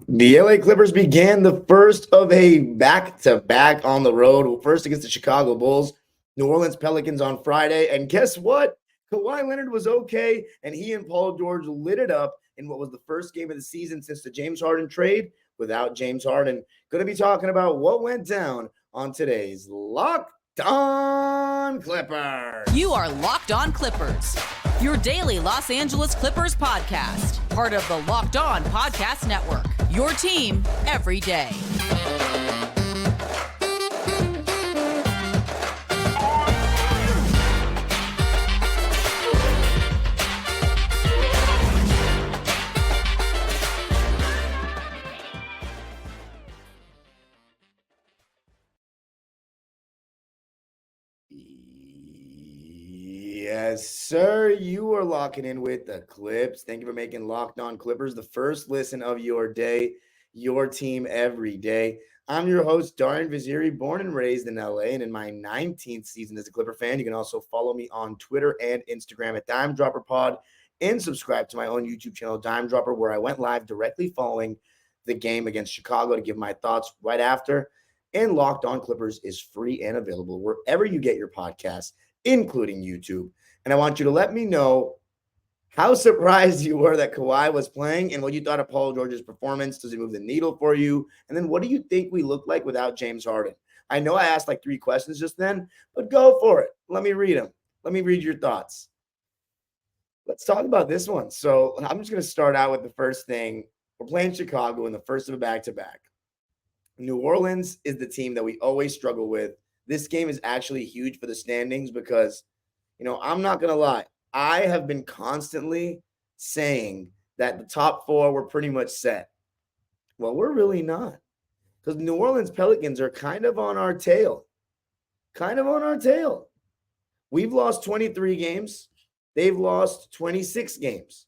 The LA Clippers began the first of a back-to-back on the road. First against the Chicago Bulls, New Orleans Pelicans on Friday. And guess what? Kawhi Leonard was okay, and he and Paul George lit it up in what was the first game of the season since the James Harden trade without James Harden. Going to be talking about what went down on today's Locked On Clippers. You are Locked On Clippers, your daily Los Angeles Clippers podcast, part of the Locked On Podcast Network, your team every day. Yes, sir. You are locking in with the Clips. Thank you for making Locked On Clippers the first listen of your day, your team every day. I'm your host, Darian Vaziri, born and raised in LA, and in my 19th season as a Clipper fan. You can also follow me on Twitter and Instagram at Dime Dropper Pod, and subscribe to my own YouTube channel, Dime Dropper, where I went live directly following the game against Chicago to give my thoughts right after. And Locked On Clippers is free and available wherever you get your podcasts, including YouTube. And I want you to let me know how surprised you were that Kawhi was playing and what you thought of Paul George's performance. Does he move the needle for you? And then what do you think we look like without James Harden? I know I asked like 3 questions just then, but go for it. Let me read them. Let me read your thoughts. Let's talk about this one. So I'm just going to start out with the first thing. We're playing Chicago in the first of a back-to-back. New Orleans is the team that we always struggle with. This game is actually huge for the standings because, I'm not going to lie. I have been constantly saying that the top 4 were pretty much set. Well, we're really not, because New Orleans Pelicans are kind of on our tail. We've lost 23 games. They've lost 26 games.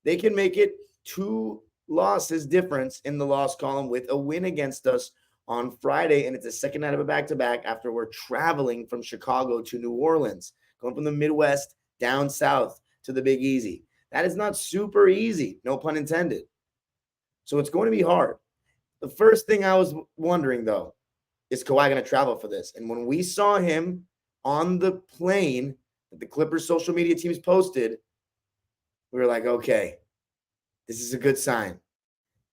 They can make it 2 losses difference in the loss column with a win against us on Friday, and it's the second night of a back-to-back after we're traveling from Chicago to New Orleans, going from the Midwest down south to the Big Easy. That is not super easy, no pun intended. So it's going to be hard. The first thing I was wondering, though, is Kawhi going to travel for this? And when we saw him on the plane that the Clippers social media teams posted, we were like, okay, this is a good sign.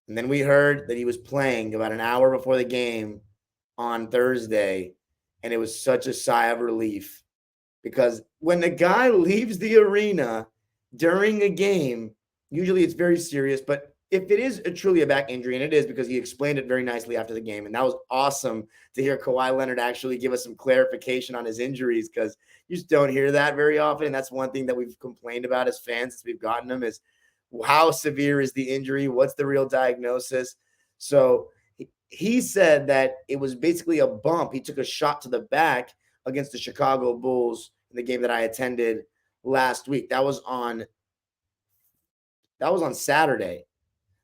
And then we heard that he was playing about an hour before the game on Thursday, and it was such a sigh of relief. Because when the guy leaves the arena during a game, usually it's very serious. But if it is truly a back injury, and it is because he explained it very nicely after the game, and that was awesome to hear Kawhi Leonard actually give us some clarification on his injuries, because you just don't hear that very often. And that's one thing that we've complained about as fans since we've gotten him is how severe is the injury? What's the real diagnosis? So he said that it was basically a bump. He took a shot to the back against the Chicago Bulls in the game that I attended last week. That was on Saturday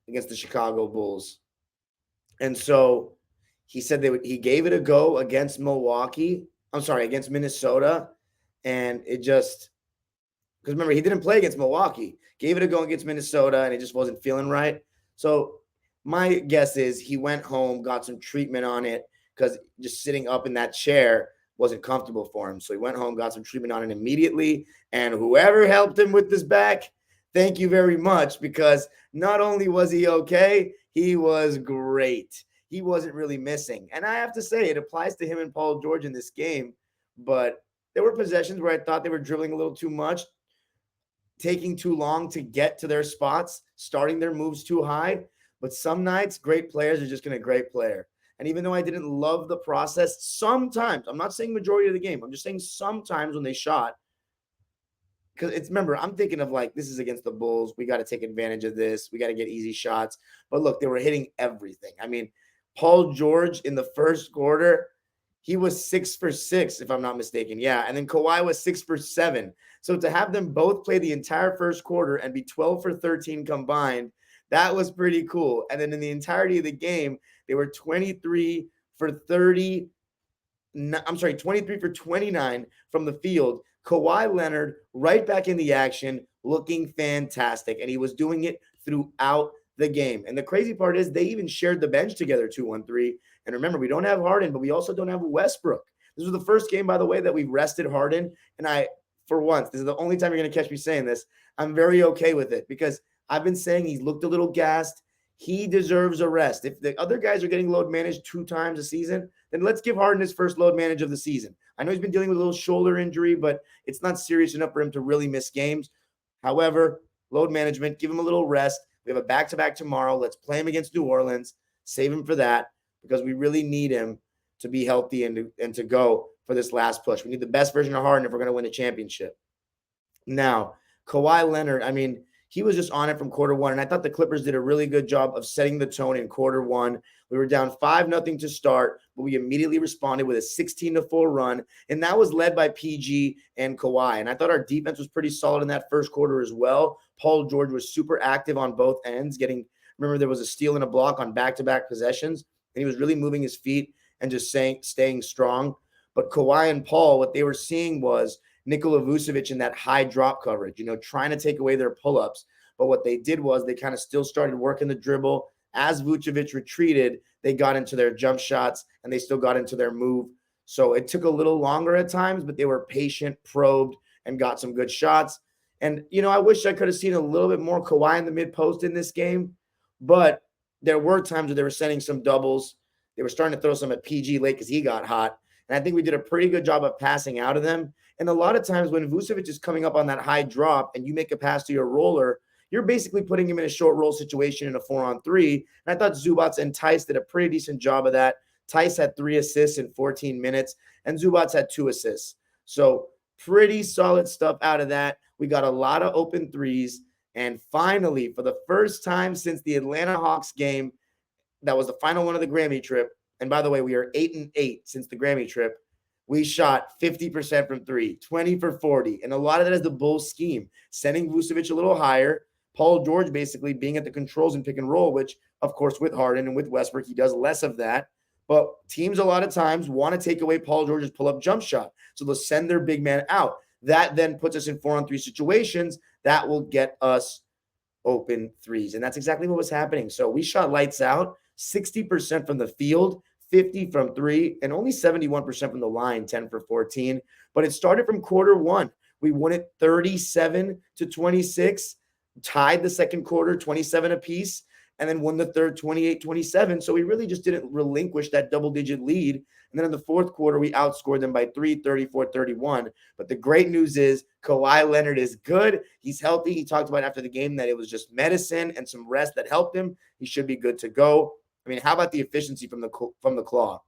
against the Chicago Bulls. And so he said he gave it a go against against Minnesota. And it just, because remember, he didn't play against Milwaukee. Gave it a go against Minnesota, and it just wasn't feeling right. So my guess is he went home, got some treatment on it, because just sitting up in that chair wasn't comfortable for him. So he went home, got some treatment on it immediately. And whoever helped him with this back, thank you very much, because not only was he okay, he was great. He wasn't really missing. And I have to say, it applies to him and Paul George in this game. But there were possessions where I thought they were dribbling a little too much, taking too long to get to their spots, starting their moves too high. But some nights, great players are just going to great player. And even though I didn't love the process, sometimes, I'm not saying majority of the game, I'm just saying sometimes when they shot, because remember, I'm thinking of like, this is against the Bulls. We got to take advantage of this. We got to get easy shots. But look, they were hitting everything. I mean, Paul George in the first quarter, he was 6 for 6, if I'm not mistaken. Yeah. And then Kawhi was 6 for 7. So to have them both play the entire first quarter and be 12 for 13 combined, that was pretty cool. And then in the entirety of the game, they were 23 for 29 from the field. Kawhi Leonard right back in the action, looking fantastic. And he was doing it throughout the game. And the crazy part is they even shared the bench together 2-1-3. And remember, we don't have Harden, but we also don't have Westbrook. This was the first game, by the way, that we rested Harden. And for once, this is the only time you're going to catch me saying this, I'm very okay with it because I've been saying he's looked a little gassed. He deserves a rest. If the other guys are getting load managed 2 times a season, then let's give Harden his first load manage of the season. I know he's been dealing with a little shoulder injury, but it's not serious enough for him to really miss games. However, load management, give him a little rest. We have a back-to-back tomorrow. Let's play him against New Orleans. Save him for that because we really need him to be healthy and to go for this last push. We need the best version of Harden if we're going to win a championship. Now, Kawhi Leonard, I mean, he was just on it from quarter one, and I thought the Clippers did a really good job of setting the tone in quarter one. We were down 5-0 to start, but we immediately responded with a 16-4 run, and that was led by PG and Kawhi. And I thought our defense was pretty solid in that first quarter as well. Paul George was super active on both ends, remember there was a steal and a block on back-to-back possessions, and he was really moving his feet and just staying strong. But Kawhi and Paul, what they were seeing was Nikola Vucevic in that high drop coverage, trying to take away their pull-ups. But what they did was they kind of still started working the dribble. As Vucevic retreated, they got into their jump shots and they still got into their move. So it took a little longer at times, but they were patient, probed, and got some good shots. And, I wish I could have seen a little bit more Kawhi in the mid-post in this game, but there were times where they were sending some doubles. They were starting to throw some at PG late because he got hot. And I think we did a pretty good job of passing out of them. And a lot of times when Vucevic is coming up on that high drop and you make a pass to your roller, you're basically putting him in a short roll situation in a 4-on-3. And I thought Zubats and Tice did a pretty decent job of that. Tice had 3 assists in 14 minutes, and Zubats had 2 assists. So pretty solid stuff out of that. We got a lot of open threes. And finally, for the first time since the Atlanta Hawks game, that was the final one of the Grammy trip. And by the way, we are 8-8 since the Grammy trip. We shot 50% from 3, 20 for 40. And a lot of that is the Bulls scheme, sending Vucevic a little higher. Paul George basically being at the controls and pick and roll, which, of course, with Harden and with Westbrook, he does less of that. But teams a lot of times want to take away Paul George's pull-up jump shot. So they'll send their big man out. That then puts us in 4-on-3 situations. That will get us open threes. And that's exactly what was happening. So we shot lights out, 60% from the field, 50 from 3, and only 71% from the line, 10 for 14. But it started from quarter one. We won it 37-26, tied the second quarter, 27 apiece, and then won the third 28-27. So we really just didn't relinquish that double-digit lead. And then in the fourth quarter, we outscored them by 3, 34-31. But the great news is Kawhi Leonard is good. He's healthy. He talked about after the game that it was just medicine and some rest that helped him. He should be good to go. I mean, how about the efficiency from the claw?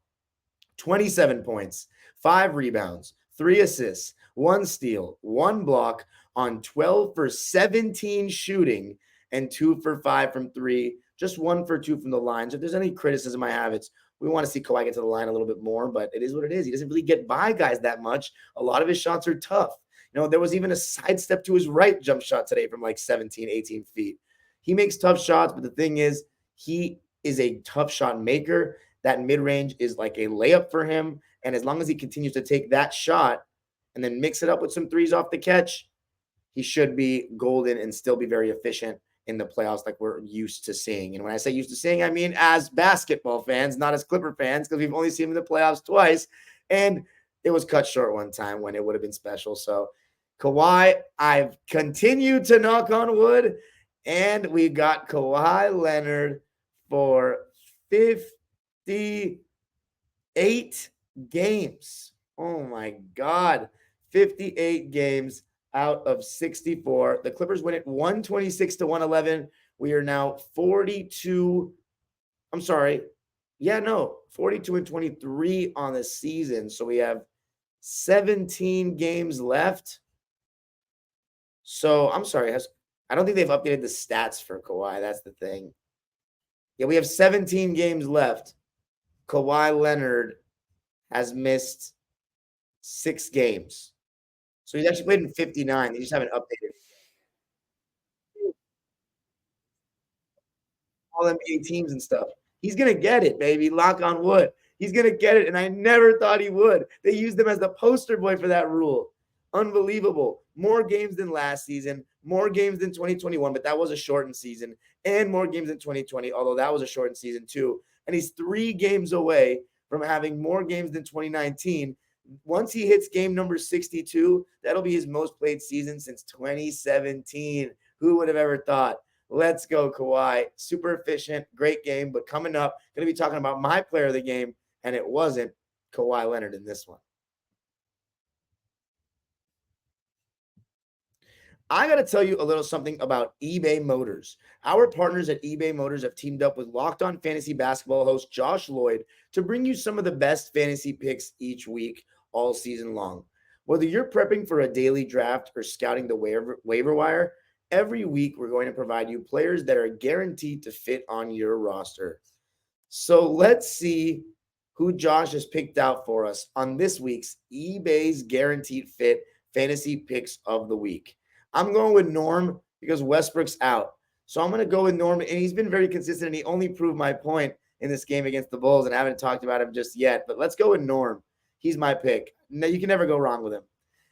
27 points, 5 rebounds, 3 assists, 1 steal, 1 block on 12 for 17 shooting and 2 for 5 from 3, just 1 for 2 from the line. So if there's any criticism I have, it's we want to see Kawhi get to the line a little bit more, but it is what it is. He doesn't really get by guys that much. A lot of his shots are tough. There was even a sidestep to his right jump shot today from like 17, 18 feet. He makes tough shots, but the thing is, he is a tough shot maker. That mid-range is like a layup for him. And as long as he continues to take that shot and then mix it up with some threes off the catch, he should be golden and still be very efficient in the playoffs like we're used to seeing. And when I say used to seeing, I mean as basketball fans, not as Clipper fans, because we've only seen him in the playoffs twice. And it was cut short one time when it would have been special. So Kawhi, I've continued to knock on wood, and we got Kawhi Leonard for 58 games. Oh my God. 58 games out of 64. The Clippers win it 126-111. We are now 42. 42-23 on the season. So we have 17 games left. So I'm sorry. I don't think they've updated the stats for Kawhi. That's the thing. Yeah, we have 17 games left. Kawhi Leonard has missed 6 games. So he's actually played in 59. They just haven't updated. All NBA teams and stuff. He's going to get it, baby. Lock on wood. He's going to get it, and I never thought he would. They used him as the poster boy for that rule. Unbelievable. More games than last season, more games than 2021, but that was a shortened season, and more games than 2020, although that was a shortened season too. And he's 3 games away from having more games than 2019. Once he hits game number 62, that'll be his most played season since 2017. Who would have ever thought? Let's go, Kawhi. Super efficient, great game. But coming up, going to be talking about my player of the game, and it wasn't Kawhi Leonard in this one. I got to tell you a little something about eBay Motors. Our partners at eBay Motors have teamed up with Locked On Fantasy Basketball host Josh Lloyd to bring you some of the best fantasy picks each week, all season long. Whether you're prepping for a daily draft or scouting the waiver wire, every week we're going to provide you players that are guaranteed to fit on your roster. So let's see who Josh has picked out for us on this week's eBay's Guaranteed Fit Fantasy Picks of the Week. I'm going with Norm because Westbrook's out. So I'm going to go with Norm, and he's been very consistent, and he only proved my point in this game against the Bulls, and I haven't talked about him just yet. But let's go with Norm. He's my pick. No, you can never go wrong with him.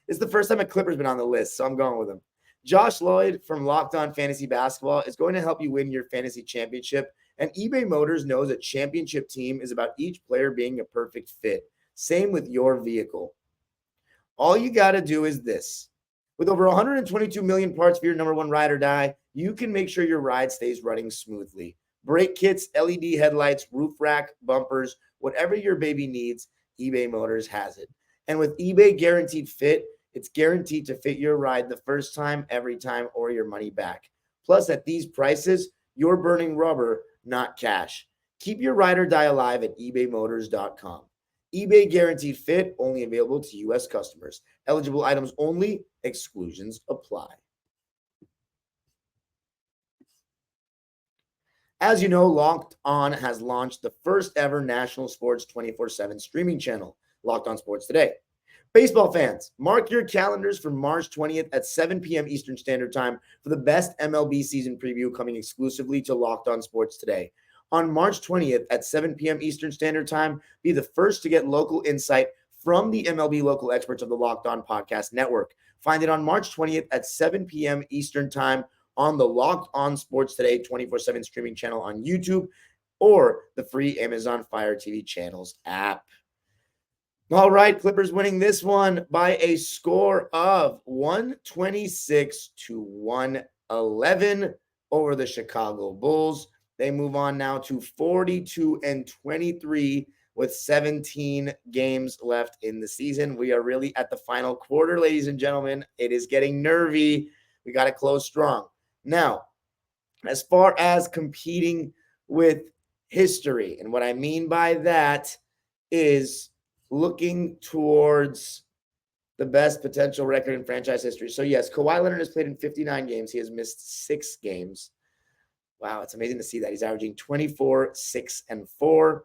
It's the first time a Clipper's been on the list, so I'm going with him. Josh Lloyd from Locked On Fantasy Basketball is going to help you win your fantasy championship, and eBay Motors knows a championship team is about each player being a perfect fit. Same with your vehicle. All you got to do is this. With over 122 million parts for your number one ride or die, you can make sure your ride stays running smoothly. Brake kits, LED headlights, roof rack, bumpers, whatever your baby needs, eBay Motors has it. And with eBay Guaranteed Fit, it's guaranteed to fit your ride the first time, every time, or your money back. Plus, at these prices, you're burning rubber, not cash. Keep your ride or die alive at ebaymotors.com. eBay Guaranteed Fit, only available to U.S. customers. Eligible items only. Exclusions apply. As you know, Locked On has launched the first ever national sports 24/7 streaming channel, Locked On Sports Today. Baseball fans, mark your calendars for March 20th at 7 p.m. Eastern Standard Time for the best MLB season preview coming exclusively to Locked On Sports Today. On March 20th at 7 p.m. Eastern Standard Time, be the first to get local insight from the MLB local experts of the Locked On Podcast Network. Find it on March 20th at 7 p.m. Eastern Time on the Locked On Sports Today 24/7 streaming channel on YouTube or the free Amazon Fire TV channels app. All right, Clippers winning this one by a score of 126-111 over the Chicago Bulls. They move on now to 42-23 with 17 games left in the season. We are really at the final quarter, ladies and gentlemen. It is getting nervy. We got to close strong. Now, as far as competing with history, and what I mean by that is looking towards the best potential record in franchise history. So, yes, Kawhi Leonard has played in 59 games. He has missed 6 games. Wow, it's amazing to see that. He's averaging 24, 6, and 4.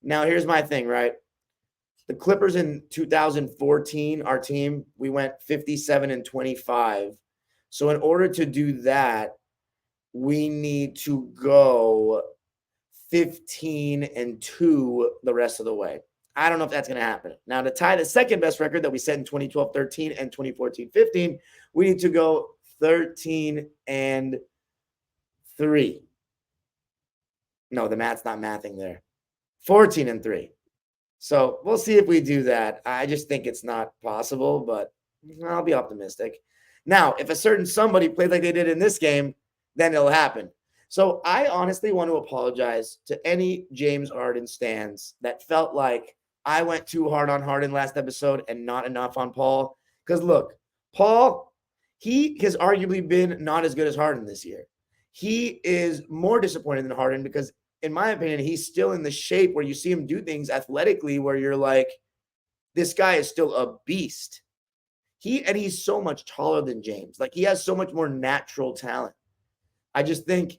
Now, here's my thing, right? The Clippers in 2014, our team, we went 57-25. So in order to do that, we need to go 15-2 the rest of the way. I don't know if that's going to happen. Now, to tie the second best record that we set in 2012-13 and 2014-15, we need to go 13-3. No, the math's not mathing there. 14-3. So we'll see if we do that. I just think it's not possible, but I'll be optimistic. Now, if a certain somebody played like they did in this game, then it'll happen. So I honestly want to apologize to any James Harden stans that felt like I went too hard on Harden last episode and not enough on Paul. Because look, Paul, he has arguably been not as good as Harden this year. He is more disappointed than Harden because, in my opinion, he's still in the shape where you see him do things athletically where you're like, this guy is still a beast. He's so much taller than James. Like, he has so much more natural talent. I just think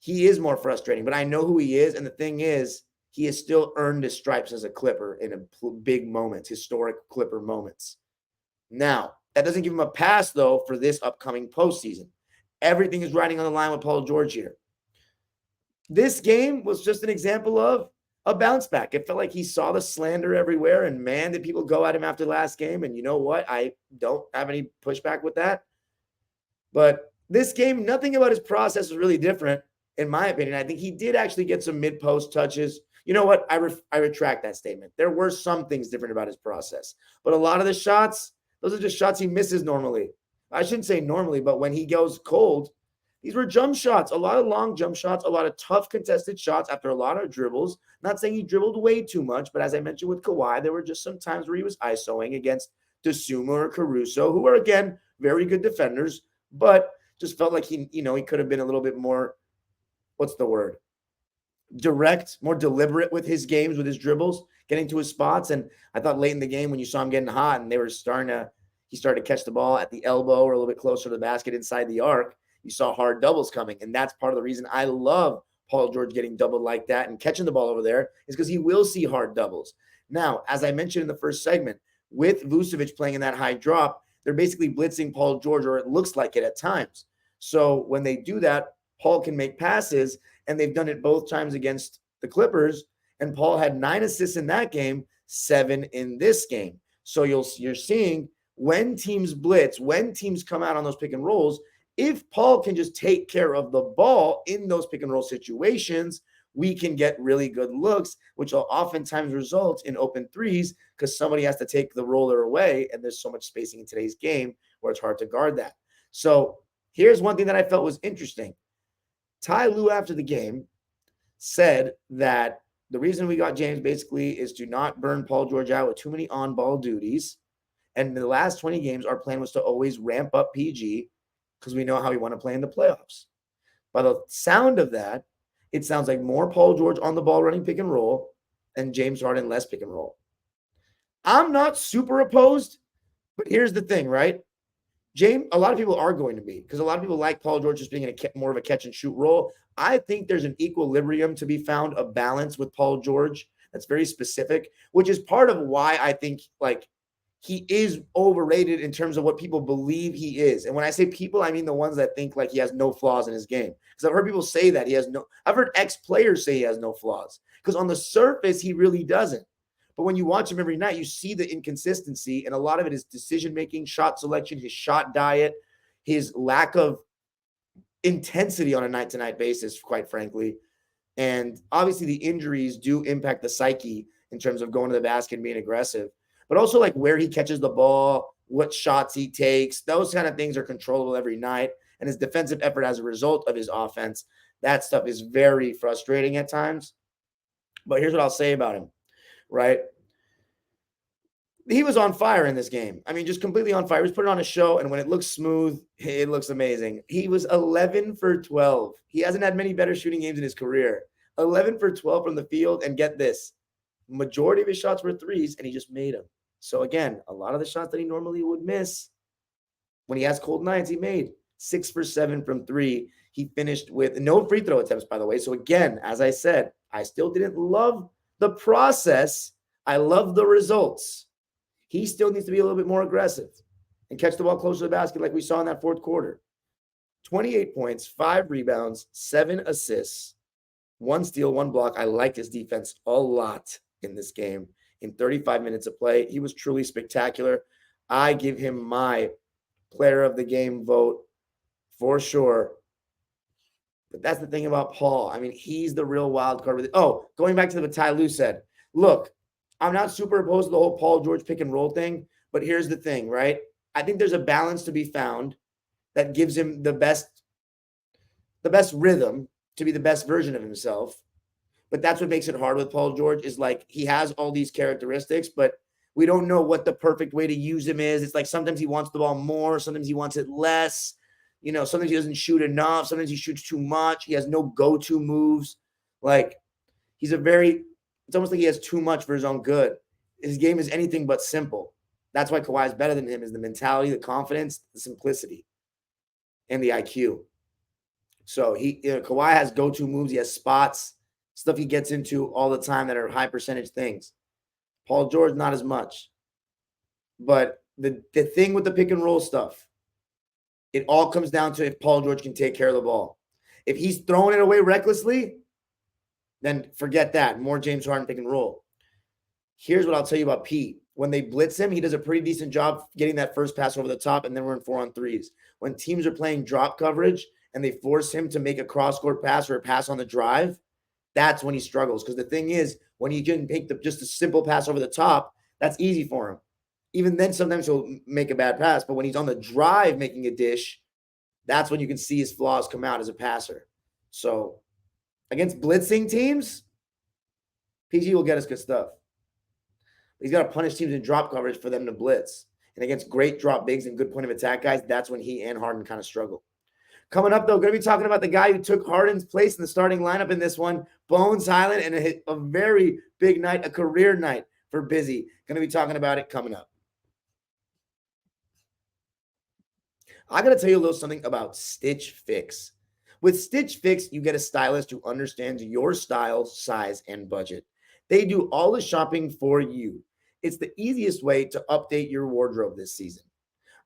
he is more frustrating, but I know who he is. And the thing is, he has still earned his stripes as a Clipper in big moments, historic Clipper moments. Now, that doesn't give him a pass, though, for this upcoming postseason. Everything is riding on the line with Paul George here. This game was just an example of a bounce back. It felt like he saw the slander everywhere, and man, did people go at him after last game. And you know what? I don't have any pushback with that. But this game, nothing about his process was really different, in my opinion. I think he did actually get some mid-post touches. You know what? I retract that statement. There were some things different about his process. But a lot of the shots, those are just shots he misses normally. I shouldn't say normally, but when he goes cold, these were jump shots, a lot of long jump shots, a lot of tough contested shots after a lot of dribbles. Not saying he dribbled way too much, but as I mentioned with Kawhi, there were just some times where he was ISOing against DeSuma or Caruso, who are, again, very good defenders, but just felt like he could have been a little bit more, what's the word? Direct, more deliberate with his games, with his dribbles, getting to his spots. And I thought late in the game when you saw him getting hot and he started to catch the ball at the elbow or a little bit closer to the basket inside the arc, you saw hard doubles coming. And that's part of the reason I love Paul George getting doubled like that and catching the ball over there, is because he will see hard doubles. Now, as I mentioned in the first segment, with Vucevic playing in that high drop, they're basically blitzing Paul George, or it looks like it at times. So when they do that, Paul can make passes, and they've done it both times against the Clippers. And Paul had 9 assists in that game, 7 in this game. So you're seeing when teams blitz, when teams come out on those pick and rolls, if Paul can just take care of the ball in those pick and roll situations, we can get really good looks, which will oftentimes result in open threes because somebody has to take the roller away. And there's so much spacing in today's game where it's hard to guard that. So here's one thing that I felt was interesting. Ty Lue, after the game, said that the reason we got James basically is to not burn Paul George out with too many on-ball duties. And in the last 20 games, our plan was to always ramp up PG because we know how we want to play in the playoffs. By the sound of that, it sounds like more Paul George on the ball running pick and roll and James Harden less pick and roll. I'm not super opposed, but here's the thing, right? A lot of people are going to be, because a lot of people like Paul George just being in more of a catch and shoot role. I think there's an equilibrium to be found, a balance with Paul George that's very specific, which is part of why I think he is overrated in terms of what people believe he is. And when I say people, I mean the ones that think he has no flaws in his game. Because I've heard people say that I've heard ex-players say he has no flaws. Because on the surface, he really doesn't. But when you watch him every night, you see the inconsistency, and a lot of it is decision-making, shot selection, his shot diet, his lack of intensity on a night-to-night basis, quite frankly. And obviously the injuries do impact the psyche in terms of going to the basket and being aggressive. But also where he catches the ball, what shots he takes, those kind of things are controllable every night. And his defensive effort as a result of his offense, that stuff is very frustrating at times. But here's what I'll say about him, right? He was on fire in this game. I mean, just completely on fire. He was putting on a show, and when it looks smooth, it looks amazing. He was 11 for 12. He hasn't had many better shooting games in his career. 11 for 12 from the field, and get this, majority of his shots were threes, and he just made them. So again, a lot of the shots that he normally would miss when he has cold nights, he made 6 for 7 from 3. He finished with no free throw attempts, by the way. So again, as I said, I still didn't love the process. I love the results. He still needs to be a little bit more aggressive and catch the ball closer to the basket like we saw in that fourth quarter. 28 points, 5 rebounds, 7 assists, 1 steal, 1 block. I like his defense a lot in this game. In 35 minutes of play, he was truly spectacular. I give him my player of the game vote for sure. But that's the thing about Paul. I mean, he's the real wild card. Going back to what Ty Lue said. Look, I'm not super opposed to the whole Paul George pick and roll thing, but here's the thing, right? I think there's a balance to be found that gives him the best rhythm to be the best version of himself. But that's what makes it hard with Paul George is he has all these characteristics, but we don't know what the perfect way to use him is. It's sometimes he wants the ball more, sometimes he wants it less. Sometimes he doesn't shoot enough. Sometimes he shoots too much. He has no go-to moves. It's almost like he has too much for his own good. His game is anything but simple. That's why Kawhi is better than him, is the mentality, the confidence, the simplicity, and the IQ. So Kawhi has go-to moves. He has spots, stuff he gets into all the time that are high percentage things. Paul George, not as much. But the thing with the pick and roll stuff, it all comes down to if Paul George can take care of the ball. If he's throwing it away recklessly, then forget that. More James Harden pick and roll. Here's what I'll tell you about Pete. When they blitz him, he does a pretty decent job getting that first pass over the top, and then we're in 4-on-3s. When teams are playing drop coverage and they force him to make a cross-court pass or a pass on the drive, that's when he struggles. Because the thing is, when he can make just a simple pass over the top, that's easy for him. Even then, sometimes he'll make a bad pass. But when he's on the drive making a dish, that's when you can see his flaws come out as a passer. So against blitzing teams, PG will get us good stuff. He's got to punish teams in drop coverage for them to blitz. And against great drop bigs and good point of attack guys, that's when he and Harden kind of struggle. Coming up, though, going to be talking about the guy who took Harden's place in the starting lineup in this one, Bones Hyland, and a very big night, a career night for Busy. Going to be talking about it coming up. I got to tell you a little something about Stitch Fix. With Stitch Fix, you get a stylist who understands your style, size, and budget. They do all the shopping for you. It's the easiest way to update your wardrobe this season.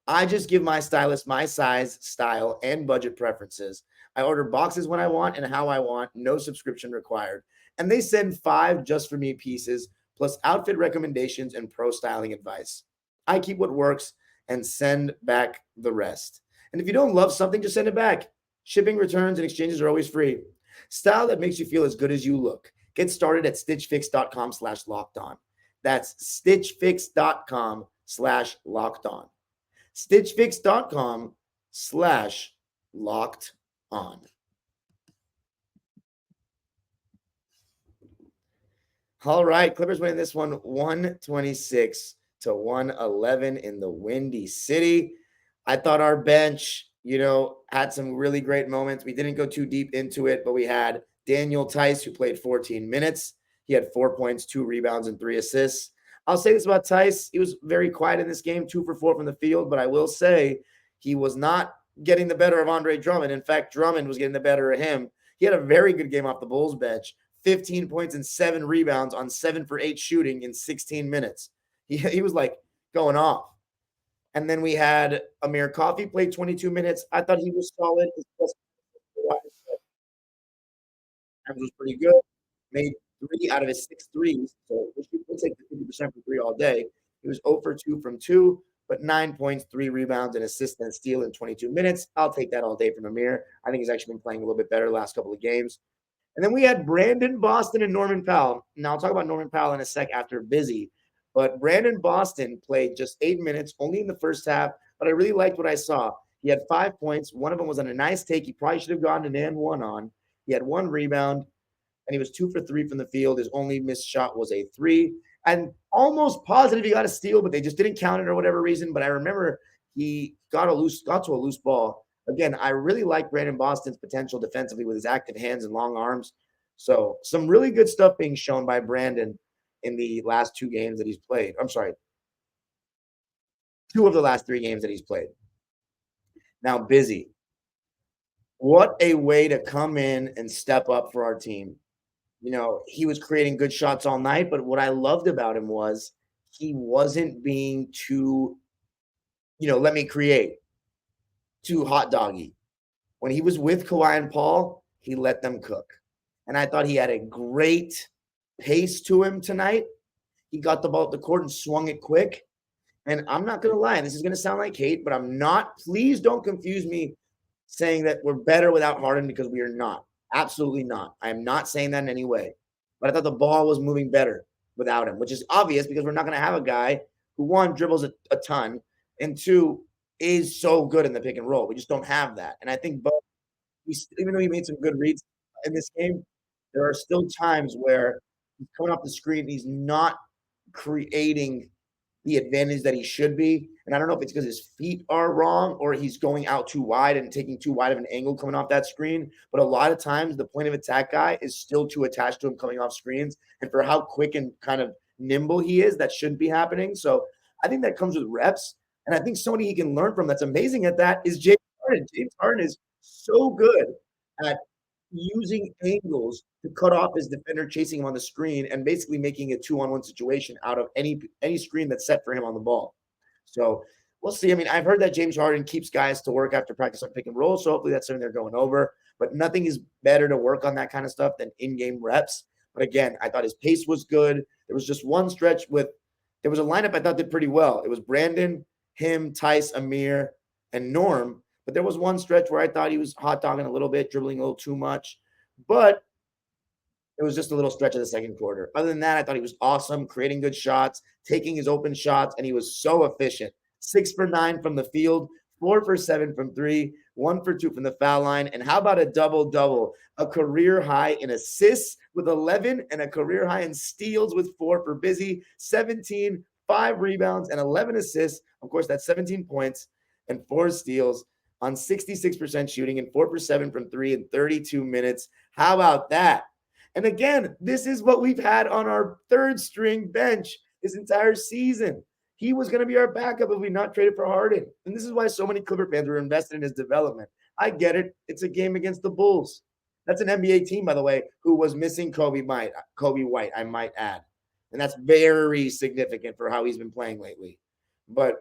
I just give my stylist my size, style, and budget preferences. I order boxes when I want and how I want, no subscription required. And they send 5 just for me pieces, plus outfit recommendations and pro styling advice. I keep what works and send back the rest. And if you don't love something, just send it back. Shipping, returns, and exchanges are always free. Style that makes you feel as good as you look. Get started at stitchfix.com/lockedon. That's stitchfix.com/lockedon. stitchfix.com/lockedon. All right, Clippers winning this one 126-111 in the Windy City. I thought our bench, had some really great moments. We didn't go too deep into it, but we had Daniel Tice, who played 14 minutes. He had 4 points, 2 rebounds, and 3 assists. I'll say this about Tice. He was very quiet in this game, 2 for 4 from the field, but I will say he was not getting the better of Andre Drummond. In fact, Drummond was getting the better of him. He had a very good game off the Bulls bench, 15 points and 7 rebounds on 7 for 8 shooting in 16 minutes. He was like going off. And then we had Amir Coffey played 22 minutes. I thought he was solid. His was pretty good. Made 3 out of his 6 threes. So we'll take the 50% from 3 all day. He was 0 for 2 from 2, but 9 points, 3 rebounds, and assist and steal in 22 minutes. I'll take that all day from Amir. I think he's actually been playing a little bit better the last couple of games. And then we had Brandon Boston and Norman Powell. Now, I'll talk about Norman Powell in a sec after Busy. But Brandon Boston played just 8 minutes, only in the first half, but I really liked what I saw. He had 5 points. One of them was on a nice take. He probably should have gone to and 1 on. He had 1 rebound, and he was 2 for 3 from the field. His only missed shot was a 3. And almost positive he got a steal, but they just didn't count it or whatever reason. But I remember he got to a loose ball. Again, I really like Brandon Boston's potential defensively with his active hands and long arms. So some really good stuff being shown by Brandon in the last 2 games that he's played. I'm sorry, 2 of the last 3 games that he's played. Now, Busy. What a way to come in and step up for our team. He was creating good shots all night, but what I loved about him was he wasn't being too, let me create, too hot doggy. When he was with Kawhi and Paul, he let them cook. And I thought he had a great pace to him tonight. He got the ball at the court and swung it quick. And I'm not going to lie, this is going to sound like hate, but I'm not. Please don't confuse me saying that we're better without Harden, because we are not. Absolutely not. I am not saying that in any way. But I thought the ball was moving better without him, which is obvious because we're not going to have a guy who, 1, dribbles a ton, and 2, is so good in the pick and roll. We just don't have that. And I think both, even though he made some good reads in this game, there are still times where he's coming off the screen, he's not creating the advantage that he should be. And I don't know if it's because his feet are wrong or he's going out too wide and taking too wide of an angle coming off that screen. But a lot of times the point of attack guy is still too attached to him coming off screens. And for how quick and kind of nimble he is, that shouldn't be happening. So I think that comes with reps. And I think somebody he can learn from that's amazing at that is James Harden. James Harden is so good at using angles to cut off his defender chasing him on the screen and basically making a 2-on-1 situation out of any screen that's set for him on the ball. So we'll see. I mean, I've heard that James Harden keeps guys to work after practice on pick and roll, so hopefully that's something they're going over. But nothing is better to work on that kind of stuff than in-game reps. But again, I thought his pace was good. There was just one stretch there was a lineup I thought did pretty well. It was Brandon, him, Tice, Amir, and Norm. But there was one stretch where I thought he was hot dogging a little bit, dribbling a little too much. But it was just a little stretch of the second quarter. Other than that, I thought he was awesome, creating good shots, taking his open shots, and he was so efficient. 6 for 9 from the field, 4 for 7 from 3, 1 for 2 from the foul line. And how about a double-double? A career high in assists with 11 and a career high in steals with 4 for Busy, 17, 5 rebounds, and 11 assists. Of course, that's 17 points and 4 steals on 66% shooting and 4 for 7 from 3 in 32 minutes. How about that? And again, this is what we've had on our third string bench this entire season. He was going to be our backup if we not traded for Harden. And this is why so many Clipper fans were invested in his development. I get it. It's a game against the Bulls. That's an NBA team, by the way, who was missing Kobe White, I might add. And that's very significant for how he's been playing lately. But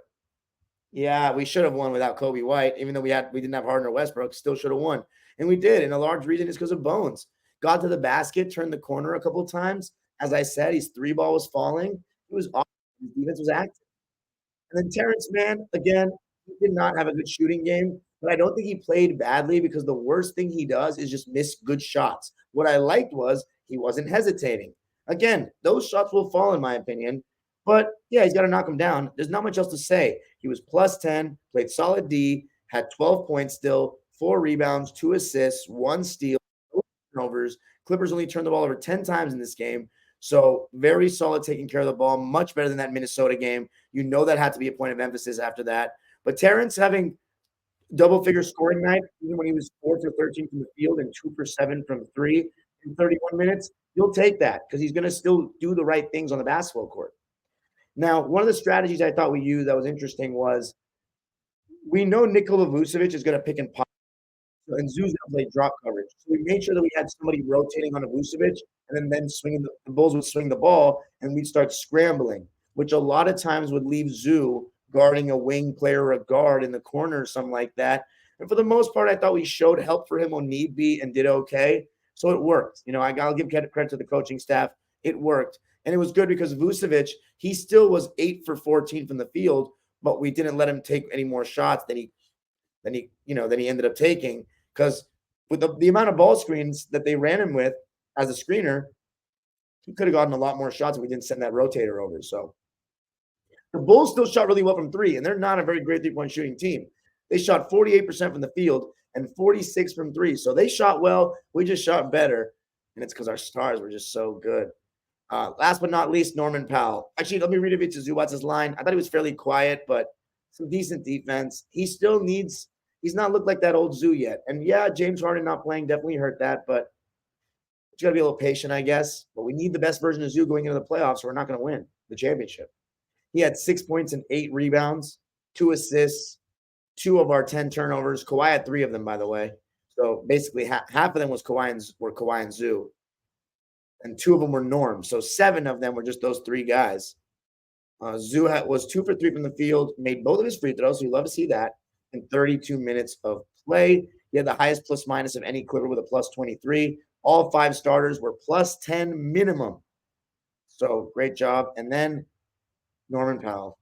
yeah, we should have won without Kobe White, even though we didn't have Harden or Westbrook, still should have won. And we did. And a large reason is because of Bones. Got to the basket, turned the corner a couple of times. As I said, his 3-ball was falling. He was awesome. His defense was active. And then Terrence Mann, again, he did not have a good shooting game, but I don't think he played badly because the worst thing he does is just miss good shots. What I liked was he wasn't hesitating. Again, those shots will fall in my opinion, but yeah, he's got to knock them down. There's not much else to say. He was plus 10, played solid D, had 12 points still, 4 rebounds, 2 assists, 1 steal, turnovers. Clippers only turned the ball over 10 times in this game. So very solid taking care of the ball, much better than that Minnesota game. You know that had to be a point of emphasis after that. But Terrence having double-figure scoring night, even when he was 4 for 13 from the field and 2 for 7 from 3 in 31 minutes, you'll take that because he's going to still do the right things on the basketball court. Now, one of the strategies I thought we used that was interesting was we know Nikola Vucevic is going to pick and pop, and Zoo's going to play drop coverage. So we made sure that we had somebody rotating on a Vucevic, and then swinging the Bulls would swing the ball, and we'd start scrambling, which a lot of times would leave Zoo guarding a wing player or a guard in the corner or something like that. And for the most part, I thought we showed help for him on need be and did okay. So it worked. You know, I'll give credit to the coaching staff. It worked. And it was good because Vucevic, he still was 8 for 14 from the field, but we didn't let him take any more shots than he ended up taking. Because with the amount of ball screens that they ran him with as a screener, he could have gotten a lot more shots if we didn't send that rotator over. So the Bulls still shot really well from 3, and they're not a very great 3-point shooting team. They shot 48% from the field and 46 from 3. So they shot well. We just shot better. And it's because our stars were just so good. Last but not least, Norman Powell. Actually, let me read a bit to Zubatz's line. I thought he was fairly quiet, but some decent defense. He still needs – he's not looked like that old Zoo yet. And, yeah, James Harden not playing definitely hurt that, but you got to be a little patient, I guess. But we need the best version of Zoo going into the playoffs, or we're not going to win the championship. He had 6 points and 8 rebounds, 2 assists, 2 of our 10 turnovers. Kawhi had 3 of them, by the way. So basically half of them were Kawhi and Zoo. And 2 of them were Norm. So 7 of them were just those 3 guys. Zoo was 2 for 3 from the field, made both of his free throws. So you love to see that in 32 minutes of play. He had the highest plus minus of any Clipper with a plus 23. All 5 starters were plus 10 minimum. So great job. And then Norman Powell,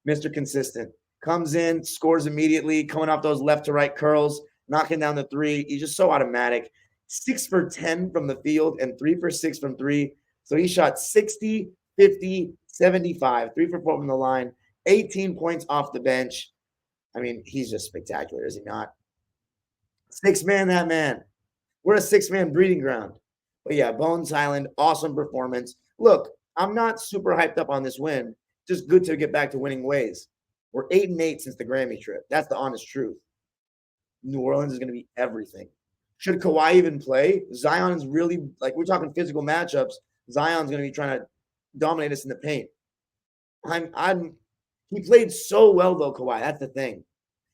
Mr. Consistent, comes in, scores immediately, coming off those left to right curls, knocking down the 3. He's just so automatic. 6 for 10 from the field and 3 for 6 from 3. So he shot 60, 50, 75, 3 for 4 from the line, 18 points off the bench. I mean, he's just spectacular, is he not? 6-man, that man. We're a 6-man breeding ground. But yeah, Bones Hyland, awesome performance. Look, I'm not super hyped up on this win. Just good to get back to winning ways. We're 8-8 since the Grammy trip. That's the honest truth. New Orleans is going to be everything. Should Kawhi even play? Zion is really, like, we're talking physical matchups. Zion's going to be trying to dominate us in the paint. He played so well, though, Kawhi. That's the thing.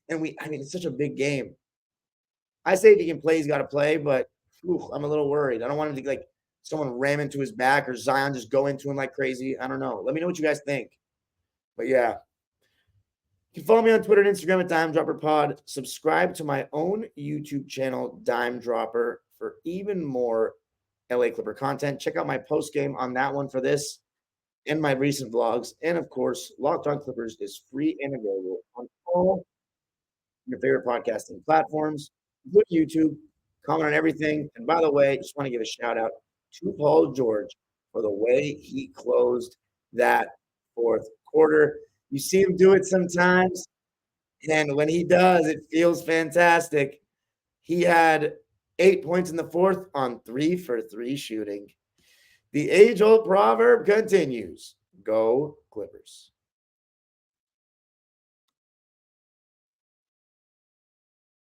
And it's such a big game. I say if he can play, he's got to play, but I'm a little worried. I don't want him to, like, someone ram into his back or Zion just go into him like crazy. I don't know. Let me know what you guys think. But, yeah. You can follow me on Twitter and Instagram at Dime Dropper Pod. Subscribe to my own YouTube channel, Dime Dropper, for even more LA Clipper content. Check out my post game on that one for this. and my recent vlogs. And of course, Locked On Clippers is free and available on all your favorite podcasting platforms, including YouTube. Comment on everything. And by the way, just want to give a shout out to Paul George for the way he closed that fourth quarter. You see him do it sometimes, and when he does, it feels fantastic. He had 8 points in the fourth on 3 for 3 shooting. The age-old proverb continues. Go Clippers.